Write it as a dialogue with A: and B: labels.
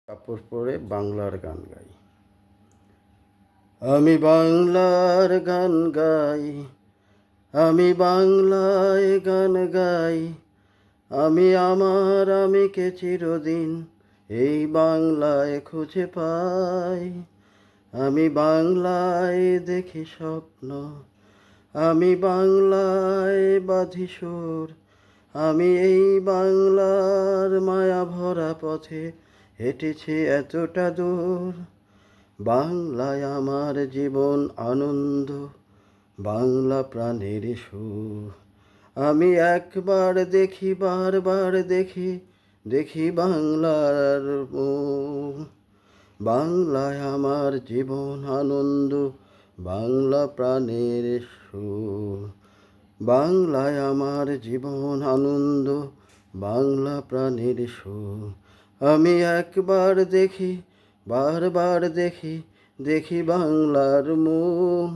A: কাপড় পরে বাংলার গান গাই। আমি বাংলার গান গাই, আমি বাংলায় গান গাই, আমি আমার আমিকে চিরদিন এই বাংলায় খুঁজে পাই। আমি বাংলায় দেখি স্বপ্ন, আমি বাংলায় বাঁধি সুর, আমি এই বাংলার মায়া ভরা পথে হেঁটেছি এতটা দূর। বাংলায় আমার জীবন আনন্দ, বাংলা প্রাণের সুর। আমি একবার দেখি বারবার দেখি, দেখি বাংলার মুখ। বাংলায় আমার জীবন আনন্দ, বাংলা প্রাণের সুর। বাংলায় আমার জীবন আনন্দ, বাংলা প্রাণের সুর। আমি একবার দেখি বারবার দেখি, দেখি বাংলার মুখ।